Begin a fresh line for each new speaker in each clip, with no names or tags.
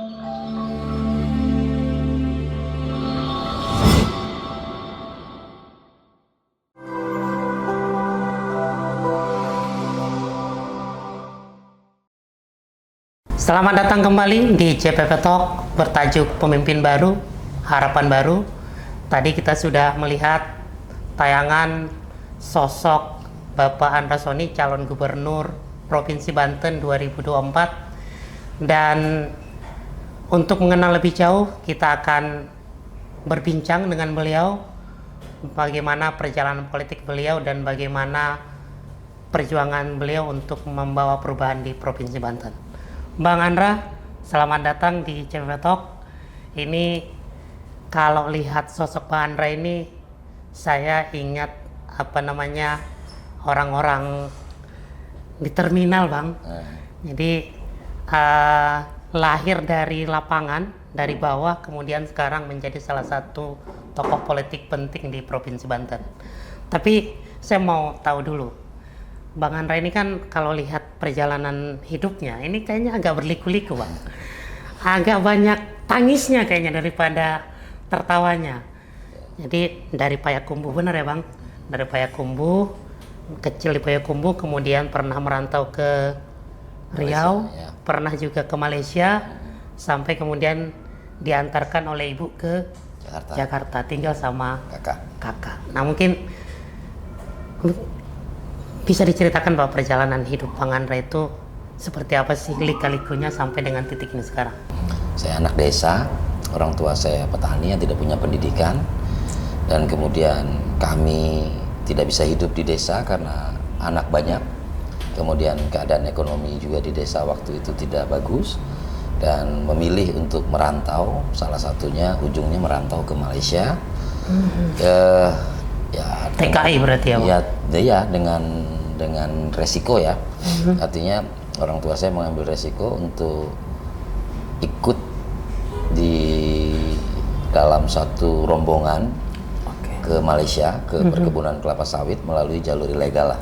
Selamat datang kembali di CPP Talk bertajuk Pemimpin Baru, Harapan Baru. Tadi kita sudah melihat tayangan sosok Bapak Andra Soni, calon gubernur Provinsi Banten 2024. Dan untuk mengenal lebih jauh, kita akan berbincang dengan beliau bagaimana perjalanan politik beliau dan bagaimana perjuangan beliau untuk membawa perubahan di Provinsi Banten. Bang Andra, selamat datang di CPP Talk. Ini kalau lihat sosok Bang Andra ini, saya ingat orang-orang di terminal, Bang. Jadi lahir dari lapangan, dari bawah, kemudian sekarang menjadi salah satu tokoh politik penting di Provinsi Banten. Tapi saya mau tahu dulu, Bang Andra ini kan kalau lihat perjalanan hidupnya, ini kayaknya agak berliku-liku, Bang. Agak banyak tangisnya kayaknya daripada tertawanya. Jadi dari Payakumbuh, benar ya, Bang? Dari Payakumbuh, kecil di Payakumbuh, kemudian pernah merantau ke Riau,
Malaysia, ya.
Pernah juga ke Malaysia, sampai kemudian diantarkan oleh ibu ke Jakarta, tinggal sama kakak. Nah, mungkin bisa diceritakan bahwa perjalanan hidup Bang Andra itu seperti apa sih lika-likunya sampai dengan titik ini sekarang?
Saya anak desa, orang tua saya petani yang tidak punya pendidikan, dan kemudian kami tidak bisa hidup di desa karena anak banyak. Kemudian keadaan ekonomi juga di desa waktu itu tidak bagus, dan memilih untuk merantau, salah satunya ujungnya merantau ke Malaysia.
TKI berarti ya, Bang?
Ya, dengan resiko ya. Artinya orang tua saya mengambil resiko untuk ikut di dalam satu rombongan ke Malaysia, ke perkebunan kelapa sawit melalui jalur ilegal.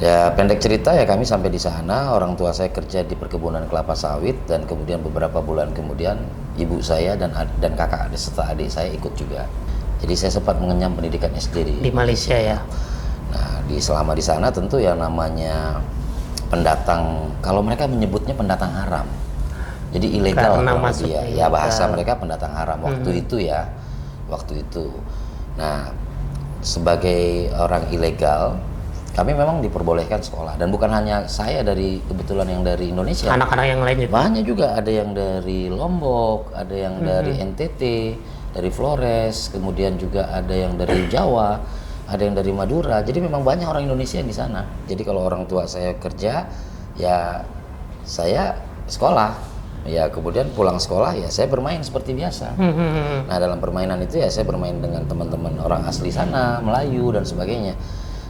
Ya, pendek cerita ya, kami sampai di sana, orang tua saya kerja di perkebunan kelapa sawit, dan kemudian beberapa bulan kemudian ibu saya dan kakak serta adik saya ikut juga. Jadi saya sempat mengenyam pendidikan SD
di Malaysia ya.
Nah, selama di sana tentu yang namanya pendatang, kalau mereka menyebutnya pendatang haram. Jadi ilegal kalau dia, ya bahasa mereka pendatang haram waktu itu ya. Waktu itu. Nah, sebagai orang ilegal, kami memang diperbolehkan sekolah, dan bukan hanya saya kebetulan yang dari Indonesia.
Anak-anak yang lain juga.
Banyak juga, ada yang dari Lombok, ada yang dari NTT, dari Flores, kemudian juga ada yang dari Jawa, ada yang dari Madura. Jadi memang banyak orang Indonesia di sana. Jadi kalau orang tua saya kerja, ya saya sekolah. Ya kemudian pulang sekolah ya saya bermain seperti biasa. Nah, dalam permainan itu ya saya bermain dengan teman-teman orang asli sana, Melayu dan sebagainya.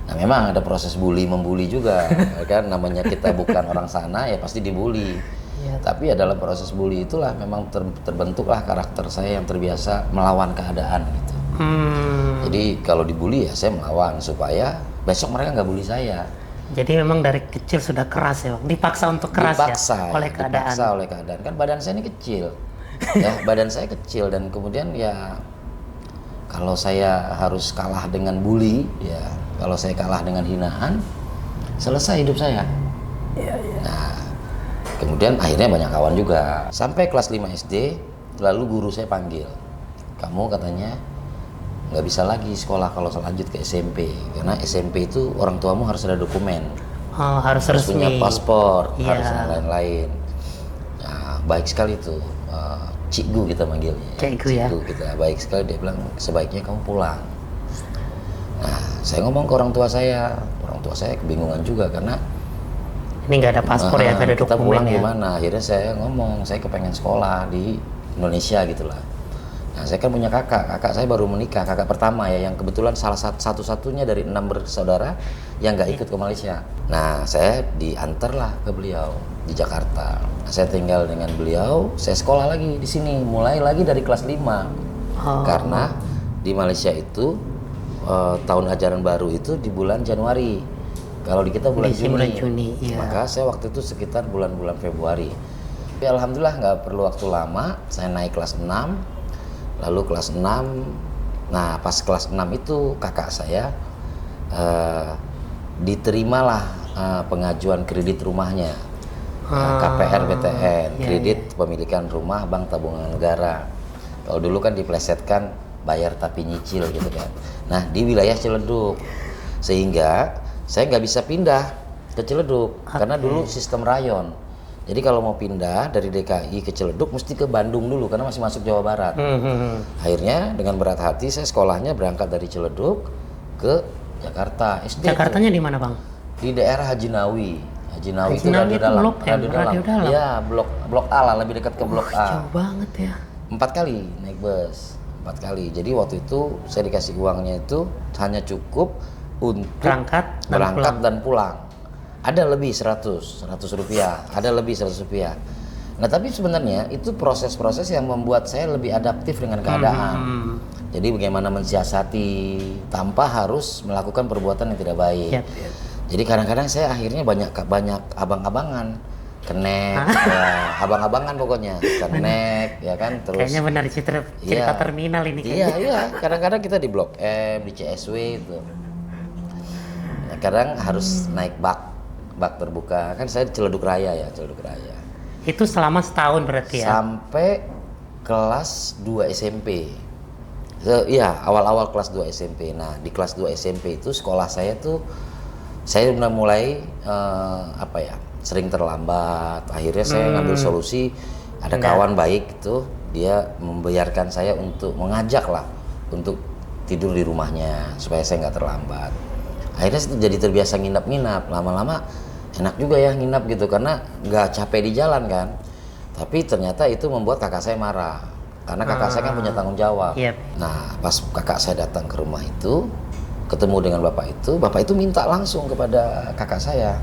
Nah, memang ada proses membuli juga, kan namanya kita bukan orang sana ya pasti dibully. Ya. Tapi ya dalam proses bully itulah memang terbentuklah karakter saya yang terbiasa melawan keadaan gitu. Jadi kalau dibully ya saya melawan supaya besok mereka nggak bully saya.
Jadi memang dari kecil sudah keras ya, Bang? Dipaksa untuk keras oleh keadaan.
Dipaksa oleh keadaan. Kan badan saya ini kecil, ya badan saya kecil, dan kemudian ya kalau saya harus kalah dengan bully, ya kalau saya kalah dengan hinaan, selesai hidup saya. Nah, kemudian akhirnya banyak kawan juga. Sampai kelas 5 SD, lalu guru saya panggil, kamu katanya nggak bisa lagi sekolah kalau lanjut ke SMP, karena SMP itu orang tuamu harus ada dokumen,
harus
punya paspor,
iya.
harus yang lain-lain. Nah, baik sekali tuh, Cikgu kita manggilnya.
Cikgu
kita baik sekali, dia bilang sebaiknya kamu pulang. Nah, saya ngomong ke orang tua saya kebingungan juga karena
ini nggak ada paspor ya, nggak ada dokumen.
Kita pulang
ya.
Gimana? Akhirnya saya ngomong, saya kepengen sekolah di Indonesia gitulah. Nah, saya kan punya kakak saya baru menikah, kakak pertama ya, yang kebetulan salah satu-satunya dari 6 bersaudara yang nggak ikut ke Malaysia. Nah, saya diantarlah ke beliau di Jakarta. Nah, saya tinggal dengan beliau, saya sekolah lagi di sini, mulai lagi dari kelas 5. Karena di Malaysia itu tahun ajaran baru itu di bulan Januari. Kalau di kita bulan Juni.
Iya.
Maka saya waktu itu sekitar bulan-bulan Februari. Ya, alhamdulillah nggak perlu waktu lama, saya naik kelas 6, lalu kelas 6, nah pas kelas 6 itu kakak saya diterimalah pengajuan kredit rumahnya, KPR BTN, kredit pemilikan rumah Bank Tabungan Negara. Kalau dulu kan diplesetkan bayar tapi nyicil gitu kan. Nah di wilayah Ciledug, sehingga saya nggak bisa pindah ke Ciledug karena dulu sistem rayon. Jadi kalau mau pindah dari DKI ke Ciledug mesti ke Bandung dulu karena masih masuk Jawa Barat. Akhirnya dengan berat hati saya sekolahnya berangkat dari Ciledug ke Jakarta. SD
Jakartanya di mana, Bang?
di daerah Haji Nawi. Haji Nawi
Haji
itu
Nawi
radio
itu
dalam.
blok M, radio dalam.
Iya, blok A lah, lebih dekat ke blok A.
Jauh banget ya.
4 kali naik bus. 4 kali. Jadi waktu itu saya dikasih uangnya itu hanya cukup untuk berangkat dan pulang. Ada lebih 100 rupiah, ada lebih 100 rupiah. Nah tapi sebenarnya itu proses-proses yang membuat saya lebih adaptif dengan keadaan. Jadi bagaimana mensiasati tanpa harus melakukan perbuatan yang tidak baik. Jadi kadang-kadang saya akhirnya banyak abang-abangan, kenek, ya, abang-abangan pokoknya, kenek, ya kan. Terus
kayaknya benar cerita terminal ini.
Iya. Kadang-kadang kita di Blok M, di CSW itu. Nah, kadang harus naik bak terbuka, kan saya di Ciledug Raya.
Itu selama setahun berarti ya?
Sampai kelas 2 SMP. Iya, awal-awal kelas 2 SMP. Nah, di kelas 2 SMP itu sekolah saya tuh, saya udah mulai sering terlambat. Akhirnya saya ngambil solusi, ada kawan baik itu, dia membiarkan saya untuk mengajak lah, untuk tidur di rumahnya, supaya saya nggak terlambat. Akhirnya saya jadi terbiasa nginap-nginap, lama-lama enak juga ya nginap gitu karena nggak capek di jalan kan. Tapi ternyata itu membuat kakak saya marah karena kakak saya kan punya tanggung jawab. Nah pas kakak saya datang ke rumah itu ketemu dengan bapak itu minta langsung kepada kakak saya,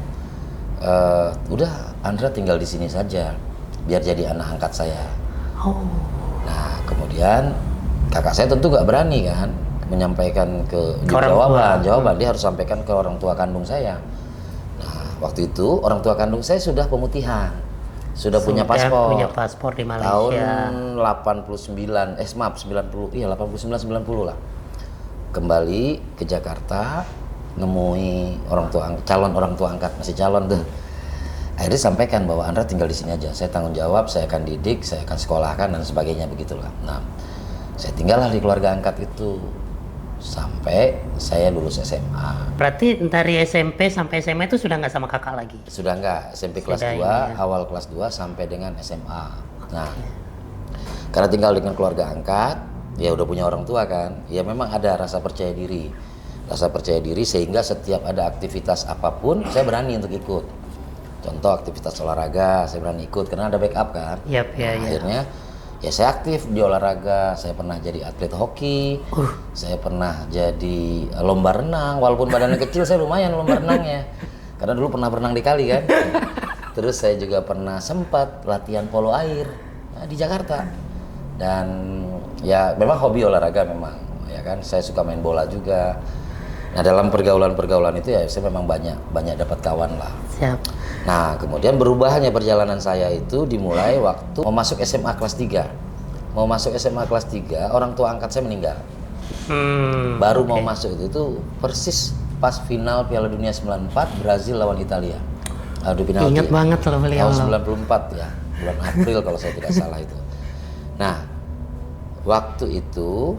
udah Andra tinggal di sini saja biar jadi anak angkat saya. Nah kemudian kakak saya tentu nggak berani kan menyampaikan jawaban dia harus sampaikan ke orang tua kandung saya. Waktu itu orang tua kandung saya sudah pemutihan, sudah punya paspor
di Malaysia.
Tahun 89 lah. Kembali ke Jakarta, nemui calon orang tua angkat, masih calon tuh. Akhirnya sampaikan bahwa Andra tinggal di sini aja, saya tanggung jawab, saya akan didik, saya akan sekolahkan dan sebagainya begitulah. Nah, saya tinggallah di keluarga angkat itu sampai saya lulus SMA.
Berarti dari SMP sampai SMA itu sudah nggak sama kakak lagi?
Sudah nggak, SMP kelas 2, awal kelas 2 sampai dengan SMA. Nah, karena tinggal dengan keluarga angkat, ya udah punya orang tua kan, ya memang ada rasa percaya diri sehingga setiap ada aktivitas apapun saya berani untuk ikut. Contoh aktivitas olahraga, saya berani ikut karena ada backup kan. Akhirnya ya saya aktif di olahraga, saya pernah jadi atlet hoki, saya pernah jadi lomba renang, walaupun badannya kecil saya lumayan lomba renangnya, karena dulu pernah berenang di kali kan. Terus saya juga pernah sempat latihan polo air di Jakarta, dan ya memang hobi olahraga memang, ya kan, saya suka main bola juga. Nah dalam pergaulan itu ya saya memang banyak dapat kawan lah. Nah kemudian berubahnya perjalanan saya itu dimulai waktu mau masuk SMA kelas 3. Mau masuk SMA kelas 3, orang tua angkat saya meninggal. Baru mau masuk itu persis pas final Piala Dunia 94 Brazil lawan Italia. Adu penalti.
Ingat banget loh beliau.
Tahun 94 ya, bulan April kalau saya tidak salah itu. Nah waktu itu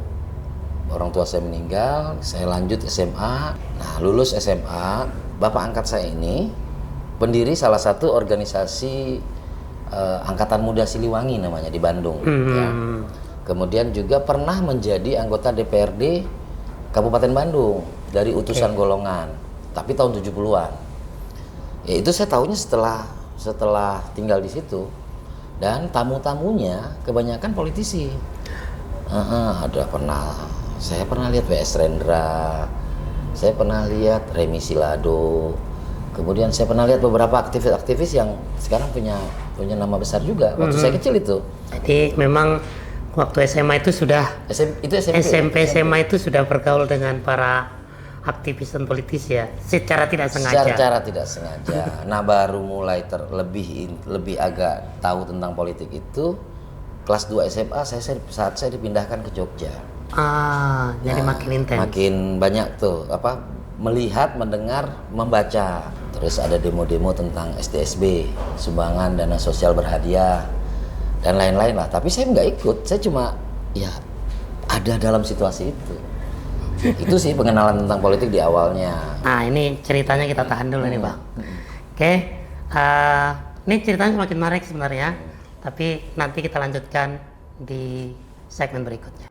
orang tua saya meninggal, saya lanjut SMA. Nah lulus SMA, bapak angkat saya ini pendiri salah satu organisasi Angkatan Muda Siliwangi namanya di Bandung. Ya. Kemudian juga pernah menjadi anggota DPRD Kabupaten Bandung dari utusan golongan, tapi tahun 70-an. Ya itu saya tahunya setelah tinggal di situ, dan tamu-tamunya kebanyakan politisi. Saya pernah lihat W.S. Rendra, saya pernah lihat Remi Silado. Kemudian saya pernah lihat beberapa aktivis-aktivis yang sekarang punya nama besar juga waktu saya kecil itu.
Jadi memang waktu SMA itu sudah
SMP
SMA itu sudah bergaul dengan para aktivis dan politis ya, secara tidak sengaja.
Secara tidak sengaja. Nah, baru mulai lebih agak tahu tentang politik itu kelas 2 SMA saat saya dipindahkan ke Jogja.
Jadi makin intens.
Makin banyak tuh melihat, mendengar, membaca. Terus ada demo-demo tentang SDSB, sumbangan dana sosial berhadiah dan lain-lain lah. Tapi saya nggak ikut, saya cuma ya ada dalam situasi itu. Itu sih pengenalan tentang politik di awalnya.
Nah, ini ceritanya kita tahan dulu nih, Bang. Oke, ini ceritanya semakin menarik sebenarnya, tapi nanti kita lanjutkan di segmen berikutnya.